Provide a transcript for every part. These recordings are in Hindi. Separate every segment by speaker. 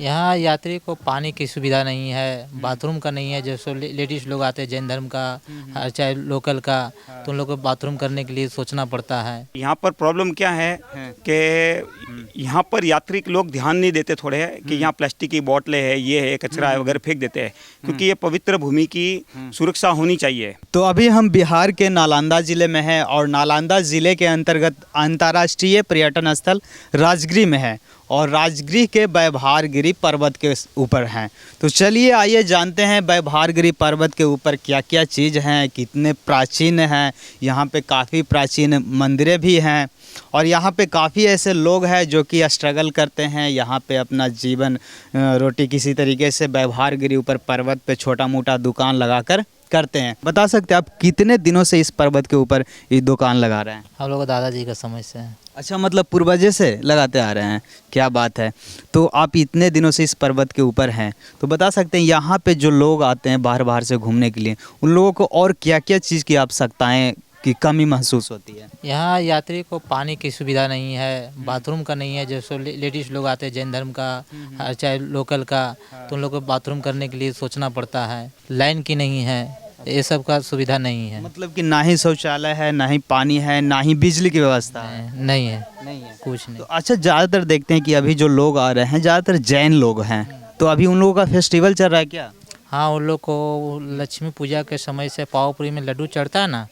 Speaker 1: यहाँ यात्री को पानी की सुविधा नहीं है, बाथरूम का नहीं है। जैसे लेडीज लोग आते हैं जैन धर्म का चाहे लोकल का, तो उन लोग को बाथरूम करने के लिए सोचना पड़ता है।
Speaker 2: यहाँ पर प्रॉब्लम क्या है कि यहाँ पर यात्री लोग ध्यान नहीं देते थोड़े कि यहाँ प्लास्टिक की बोतलें है, ये है, कचरा है वगैरह फेंक देते हैं, क्योंकि ये पवित्र भूमि की सुरक्षा होनी चाहिए।
Speaker 3: तो अभी हम बिहार के नालंदा ज़िले में हैं और नालंदा ज़िले के अंतर्गत अंतर्राष्ट्रीय पर्यटन स्थल राजगीर में है और राजगीर के वैभारगिरी पर्वत के ऊपर हैं। तो चलिए आइए जानते हैं वैभारगिरी पर्वत के ऊपर क्या क्या चीज़ हैं, कितने प्राचीन हैं। यहाँ पे काफ़ी प्राचीन मंदिरें भी हैं और यहाँ पे काफ़ी ऐसे लोग हैं जो कि स्ट्रगल करते हैं, यहाँ पे अपना जीवन रोटी किसी तरीके से वैभारगिरी ऊपर पर्वत पे छोटा मोटा दुकान लगाकर करते हैं। बता सकते हैं आप कितने दिनों से इस पर्वत के ऊपर ये दुकान लगा रहे हैं?
Speaker 1: हम लोग दादाजी का समय से है।
Speaker 3: अच्छा, मतलब पूर्वजे से लगाते आ रहे हैं, क्या बात है। तो आप इतने दिनों से इस पर्वत के ऊपर हैं, तो बता सकते हैं यहाँ पे जो लोग आते हैं बाहर बाहर से घूमने के लिए, उन लोगों को और क्या क्या चीज़ की आवश्यकताएं की कमी महसूस होती है?
Speaker 1: यहाँ यात्री को पानी की सुविधा नहीं है, बाथरूम का नहीं है। जैसे लेडीज लोग आते हैं जैन धर्म का चाहे लोकल का, तो उन लोग को बाथरूम करने के लिए सोचना पड़ता है। लाइन की नहीं है, ये सब का सुविधा नहीं है।
Speaker 3: मतलब कि ना ही शौचालय है, ना ही पानी है, ना ही बिजली की व्यवस्था है।
Speaker 1: नहीं है,
Speaker 3: नहीं है
Speaker 1: कुछ नहीं।
Speaker 3: तो अच्छा, ज़्यादातर देखते हैं कि अभी जो लोग आ रहे हैं ज़्यादातर जैन लोग हैं, तो अभी उन लोगों का फेस्टिवल चल रहा है क्या?
Speaker 1: हाँ, उन लोग को लक्ष्मी पूजा के समय से पावपुरी में लड्डू चढ़ता है ना,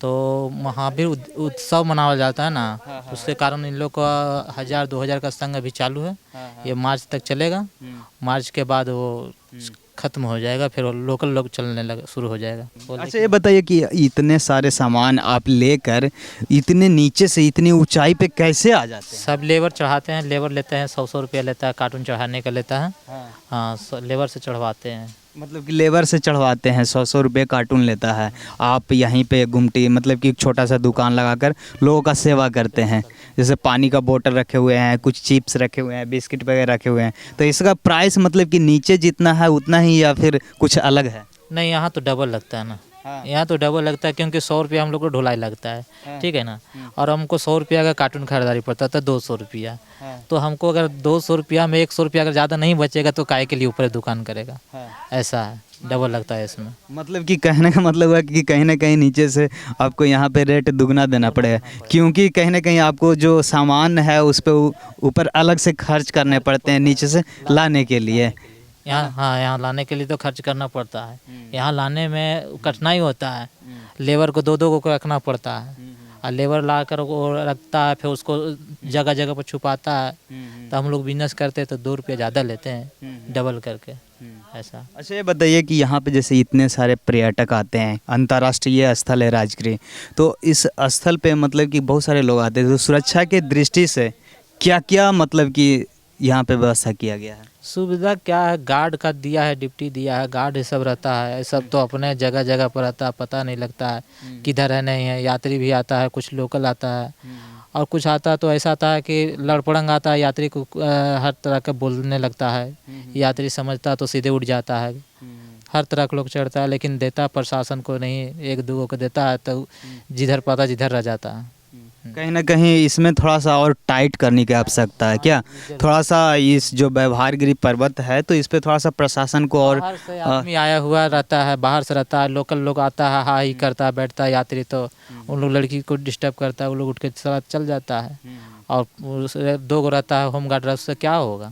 Speaker 1: तो महावीर उत्सव मनाया जाता है ना, तो उसके कारण इन लोग का 1000-2000 का संघ अभी चालू है। ये मार्च तक चलेगा। मार्च के बाद वो खत्म हो जाएगा, फिर लोकल लोग चलने लगे शुरू हो जाएगा।
Speaker 3: अच्छा, ये बताइए कि इतने सारे सामान आप लेकर इतने नीचे से इतनी ऊंचाई पे कैसे आ जाते हैं?
Speaker 1: सब लेबर चढ़ाते हैं, लेबर लेते हैं 100 रुपया लेता है, कार्टून चढ़ाने का लेता है। हाँ, लेबर से चढ़वाते हैं।
Speaker 3: मतलब कि लेबर से चढ़वाते हैं, 100 रुपये कार्टून लेता है। आप यहीं पे गुमटी मतलब कि एक छोटा सा दुकान लगाकर लोगों का सेवा करते हैं, जैसे पानी का बोतल रखे हुए हैं, कुछ चिप्स रखे हुए हैं, बिस्किट वगैरह रखे हुए हैं। तो इसका प्राइस मतलब कि नीचे जितना है उतना ही या फिर कुछ अलग है?
Speaker 1: नहीं, यहाँ तो डबल लगता है ना। यहाँ तो डबल लगता है, क्योंकि 100 रुपया हम लोग को ढुलाई लगता है, ठीक है ना। और हमको 100 रुपया का कार्टून खरीदारी पड़ता था 200 रुपया। तो हमको अगर 200 रुपया में 100 रुपया अगर ज़्यादा नहीं बचेगा तो काय के लिए ऊपर दुकान करेगा। ऐसा है, डबल लगता है इसमें।
Speaker 3: मतलब कि कहने का मतलब है कि कहीं ना कहीं नीचे से आपको यहाँ पे रेट दुगना देना पड़ेगा, क्योंकि कहीं ना कहीं आपको जो सामान है उस पर ऊपर अलग से खर्च करने पड़ते हैं नीचे से लाने के लिए।
Speaker 1: यहाँ हाँ, यहाँ लाने के लिए तो खर्च करना पड़ता है। यहाँ लाने में कठिनाई होता है, लेबर को दो को रखना पड़ता है और लेबर ला कर वो रखता है, फिर उसको जगह जगह पर छुपाता है। तो हम लोग बिजनेस करते हैं तो 2 रुपये ज़्यादा लेते हैं डबल करके, ऐसा।
Speaker 3: अच्छा, ये बताइए कि यहाँ पे जैसे इतने सारे पर्यटक आते हैं, अंतर्राष्ट्रीय स्थल है राजगीर, तो इस स्थल पे मतलब कि बहुत सारे लोग आते हैं, तो सुरक्षा के दृष्टि से क्या क्या मतलब कि यहाँ पे व्यवस्था किया गया है?
Speaker 1: सुविधा क्या है, गार्ड का दिया है, ड्यूटी दिया है, गार्ड ये सब रहता है। ये सब तो अपने जगह जगह पर रहता है, पता नहीं लगता है किधर है नहीं है। यात्री भी आता है, कुछ लोकल आता है और कुछ आता है तो ऐसा आता है कि लड़पड़ंग आता है, यात्री को हर तरह का बोलने लगता है। यात्री समझता है तो सीधे उठ जाता है। हर तरह का लोग चढ़ता है, लेकिन देता प्रशासन को नहीं, 1-2 को देता है तो जिधर पता जिधर रह जाता है।
Speaker 3: कहीं ना कहीं इसमें थोड़ा सा और टाइट करने की आवश्यकता है क्या? थोड़ा सा इस जो वैभारगिरी पर्वत है तो इस पे थोड़ा सा प्रशासन को और
Speaker 1: बाहर से आदमी आया हुआ रहता है, बाहर से रहता है, लोकल लोग आता है, हाँ ही करता है, बैठता है यात्री, तो उन लोग लड़की को डिस्टर्ब करता है, वो लोग उठ के चल जाता है। और 2 को रहता है होम गार्ड, उससे क्या होगा?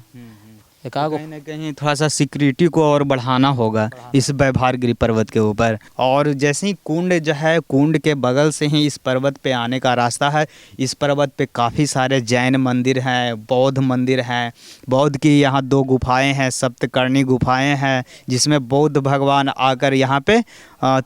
Speaker 3: कहीं ना कहीं थोड़ा सा सिक्योरिटी को और बढ़ाना होगा इस वैभारगिरी पर्वत के ऊपर। और जैसे ही कुंड जो है, कुंड के बगल से ही इस पर्वत पे आने का रास्ता है। इस पर्वत पे काफ़ी सारे जैन मंदिर हैं, बौद्ध मंदिर हैं। बौद्ध की यहाँ 2 गुफाएं हैं, सप्तकर्णी गुफाएं हैं, जिसमें बौद्ध भगवान आकर यहाँ पे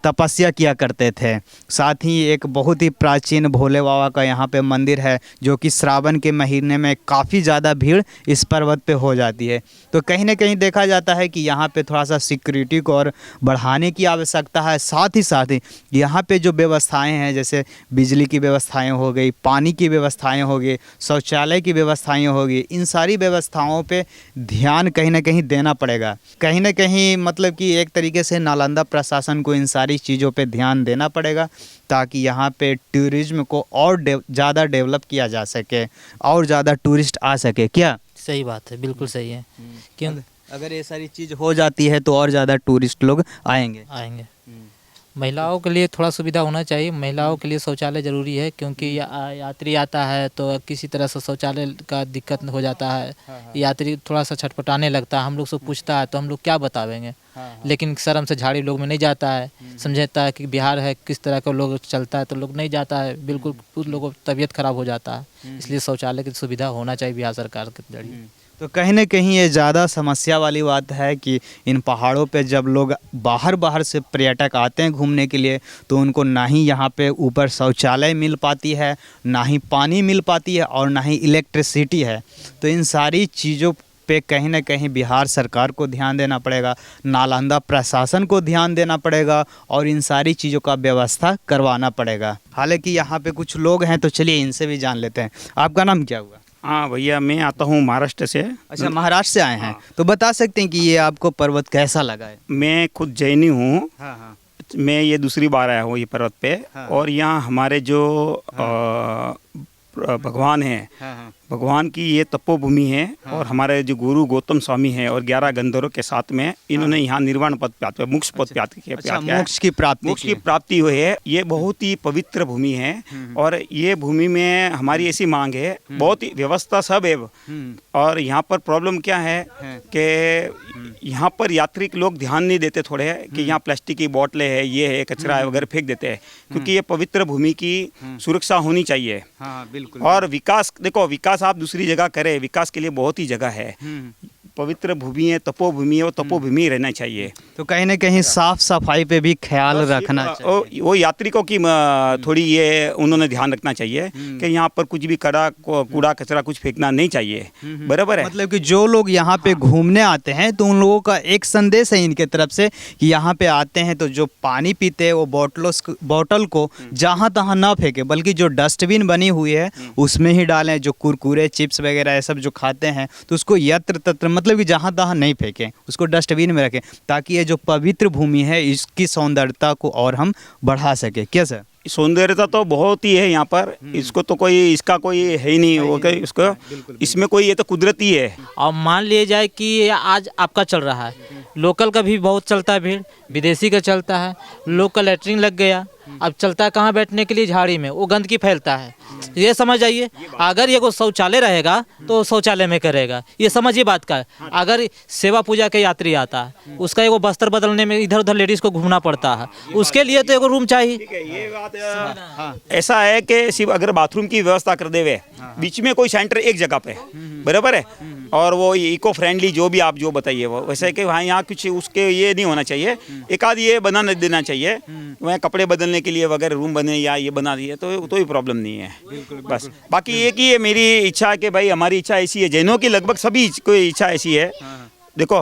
Speaker 3: तपस्या किया करते थे। साथ ही एक बहुत ही प्राचीन भोले बाबा का यहाँ पे मंदिर है, जो कि श्रावण के महीने में काफ़ी ज़्यादा भीड़ इस पर्वत पे हो जाती है। तो कहीं ना कहीं देखा जाता है कि यहाँ पे थोड़ा सा सिक्योरिटी को और बढ़ाने की आवश्यकता है। साथ ही यहाँ पे जो व्यवस्थाएं हैं, जैसे बिजली की व्यवस्थाएं हो गई, पानी की व्यवस्थाएं हो गई, शौचालय की व्यवस्थाएं हो गई, इन सारी व्यवस्थाओं पे ध्यान कहीं ना कहीं देना पड़ेगा। कहीं ना कहीं मतलब कि एक तरीके से नालंदा प्रशासन को इन सारी चीज़ों पे ध्यान देना पड़ेगा, ताकि यहाँ पे टूरिज्म को और ज़्यादा डेवलप किया जा सके और ज़्यादा टूरिस्ट आ सके। क्या
Speaker 1: सही बात है, बिल्कुल सही है। क्यों
Speaker 3: अगर ये सारी चीज़ हो जाती है तो और ज़्यादा टूरिस्ट लोग आएंगे।
Speaker 1: आएंगे। महिलाओं के लिए थोड़ा सुविधा होना चाहिए। महिलाओं के लिए शौचालय ज़रूरी है, क्योंकि यात्री आता है तो किसी तरह से शौचालय का दिक्कत हो जाता है। यात्री थोड़ा सा छटपटाने लगता है, हम लोग से पूछता है तो हम लोग क्या बतावेंगे। लेकिन शर्म से झाड़ी लोग में नहीं जाता है, समझता है कि बिहार है किस तरह का लोग चलता है, तो लोग नहीं जाता है। बिल्कुल उन लोगों की तबीयत खराब हो जाता है। इसलिए शौचालय की सुविधा होना चाहिए बिहार सरकार के जरिए।
Speaker 3: तो कहीं न कहीं ये ज़्यादा समस्या वाली बात है कि इन पहाड़ों पे जब लोग बाहर से पर्यटक आते हैं घूमने के लिए, तो उनको ना ही यहाँ पे ऊपर शौचालय मिल पाती है, ना ही पानी मिल पाती है, और ना ही इलेक्ट्रिसिटी है। तो इन सारी चीज़ों पे कहीं न कहीं बिहार सरकार को ध्यान देना पड़ेगा, नालंदा प्रशासन को ध्यान देना पड़ेगा, और इन सारी चीज़ों का व्यवस्था करवाना पड़ेगा। हालांकि यहाँ पे कुछ लोग हैं, तो चलिए इनसे भी जान लेते हैं। आपका नाम क्या हुआ?
Speaker 2: हाँ भैया, मैं आता हूँ महाराष्ट्र से।
Speaker 3: अच्छा, महाराष्ट्र से आए हैं। तो बता सकते हैं कि ये आपको पर्वत कैसा लगा है?
Speaker 2: मैं खुद जैनी हूँ।
Speaker 3: हाँ।
Speaker 2: मैं ये दूसरी बार आया हूँ ये पर्वत पे।
Speaker 3: हाँ।
Speaker 2: और यहाँ हमारे जो भगवान हैं,
Speaker 3: हाँ।
Speaker 2: भगवान की ये तपोभूमि है। और हमारे जो गुरु गौतम स्वामी हैं और 11 गंधर्वों के साथ में इन्होंने यहाँ निर्वाण पद प्राप्त किया, मोक्ष पद प्राप्त किया।
Speaker 3: अच्छा, मोक्ष की प्राप्ति
Speaker 2: मोक्ष की प्राप्ति हुई है। ये बहुत ही पवित्र भूमि है। और ये भूमि में हमारी ऐसी मांग है, बहुत ही व्यवस्था सब है। और यहाँ पर प्रॉब्लम क्या है कि यहाँ पर यात्री लोग ध्यान नहीं देते थोड़े, कि यहाँ प्लास्टिक की बोतलें है, ये है, कचरा है वगैरह फेंक देते हैं। क्योंकि ये पवित्र भूमि की सुरक्षा होनी चाहिए।
Speaker 3: हाँ, बिल्कुल।
Speaker 2: और विकास, देखो विकास आप दूसरी जगह करें, विकास के लिए बहुत ही जगह है। पवित्र भूमि है, तपोभूमि है, वो तपोभूमि रहना चाहिए।
Speaker 3: तो कहीं न कहीं साफ सफाई पे भी ख्याल रखना चाहिए।
Speaker 2: वो यात्रिकों की थोड़ी ये उन्होंने ध्यान रखना चाहिए कि यहाँ पर कुछ भी कूड़ा कचरा कुछ फेंकना नहीं चाहिए। बराबर है।
Speaker 3: मतलब कि जो लोग यहाँ पे घूमने आते हैं, तो उन लोगों का एक संदेश है इनके तरफ से कि यहाँ पे आते हैं तो जो पानी पीते हैं वो बोतल को जहाँ तहाँ ना फेंके, बल्कि जो डस्टबिन बनी हुई है उसमें ही डालें। जो कुरकुरे चिप्स वगैरह ये सब जो खाते हैं, तो उसको यत्र तत्र मतलब कि जहाँ तहाँ नहीं फेंकें, उसको डस्टबिन में रखें, ताकि ये जो पवित्र भूमि है इसकी सौंदर्यता को और हम बढ़ा सके। क्या सर?
Speaker 2: सौंदर्यता तो बहुत ही है यहाँ पर। इसको तो कोई, इसका कोई है ही नहीं वो, इसको इसमें कोई, ये तो कुदरती है।
Speaker 1: और मान लिया जाए कि आज आपका चल रहा है, लोकल का भी बहुत चलता है भीड़, विदेशी का चलता है। लोकल लैटरिन लग गया, अब चलता है कहाँ बैठने के लिए? झाड़ी में। वो गंदगी फैलता है। ये समझ जाइए, अगर ये को शौचालय रहेगा तो शौचालय में करेगा। ये समझिए बात का। अगर सेवा पूजा के यात्री आता है, उसका एगो बस्तर बदलने में इधर उधर लेडीज को घूमना पड़ता है, उसके लिए तो एगो रूम चाहिए।
Speaker 2: ये बात ऐसा है कि सिर्फ अगर बाथरूम की व्यवस्था कर देवे, बीच में कोई सेंटर एक जगह पे, बराबर है। और वो इको फ्रेंडली जो भी आप जो बताइए, वो वैसे कि वहाँ यहाँ कुछ उसके ये नहीं होना चाहिए। एक आध ये बना देना चाहिए, वहाँ कपड़े बदलने के लिए वगैरह रूम बने या ये बना दिए तो ही प्रॉब्लम नहीं है। बस बाकी एक ही है मेरी इच्छा कि भाई, हमारी इच्छा ऐसी है, जैनों की लगभग सभी कोई इच्छा ऐसी है। देखो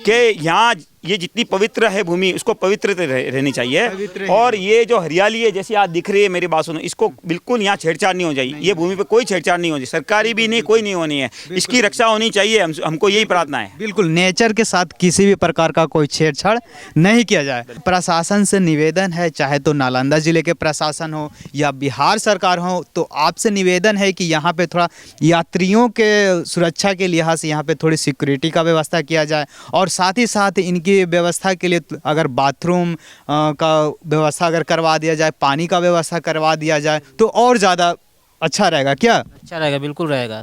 Speaker 2: कि यहाँ ये जितनी पवित्र है भूमि, उसको पवित्र रहनी चाहिए। और ये जो हरियाली है जैसे आज दिख रही है, मेरी बात सुनो, इसको बिल्कुल यहाँ छेड़छाड़ नहीं हो जाए। ये भूमि पे कोई छेड़छाड़ नहीं होनी, सरकारी भी नहीं, कोई नहीं होनी है। इसकी रक्षा होनी चाहिए। हमको यही प्रार्थना है।
Speaker 3: बिल्कुल, नेचर के साथ किसी भी प्रकार का कोई छेड़छाड़ नहीं किया जाए। प्रशासन से निवेदन है, चाहे तो नालंदा जिले के प्रशासन हो या बिहार सरकार हो, तो आपसे निवेदन है कि यहाँ पे थोड़ा यात्रियों के सुरक्षा के लिहाज से यहाँ पे थोड़ी सिक्योरिटी का व्यवस्था किया जाए, और साथ ही साथ इनकी व्यवस्था के लिए अगर बाथरूम का व्यवस्था अगर करवा दिया जाए, पानी का व्यवस्था करवा दिया जाए, तो और ज़्यादा अच्छा रहेगा। क्या? अच्छा
Speaker 1: रहेगा, बिल्कुल रहेगा।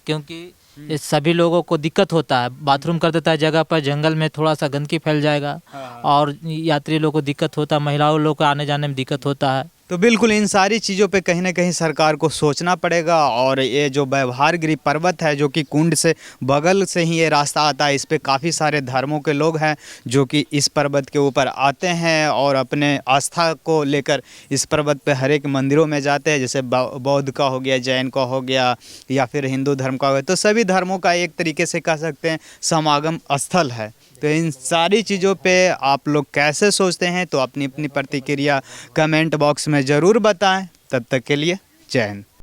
Speaker 1: क्योंकि ये सभी लोगों को दिक्कत होता है, बाथरूम कर देता है जगह पर, जंगल में थोड़ा सा गंदगी फैल जाएगा। और यात्री लोगों को दिक्कत होता है, महिलाओं लोग को आने जाने में दिक्कत होता है।
Speaker 3: तो बिल्कुल इन सारी चीज़ों पे कहीं ना कहीं सरकार को सोचना पड़ेगा। और ये जो व्यवहारगिरी पर्वत है, जो कि कुंड से बगल से ही ये रास्ता आता है, इस पे काफ़ी सारे धर्मों के लोग हैं जो कि इस पर्वत के ऊपर आते हैं और अपने आस्था को लेकर इस पर्वत पे हर एक मंदिरों में जाते हैं। जैसे बौद्ध का हो गया, जैन का हो गया, या फिर हिंदू धर्म का हो गया, तो सभी धर्मों का एक तरीके से कह सकते हैं समागम स्थल है। तो इन सारी चीज़ों पे आप लोग कैसे सोचते हैं, तो अपनी अपनी प्रतिक्रिया कमेंट बॉक्स में ज़रूर बताएं। तब तक के लिए जय हिंद।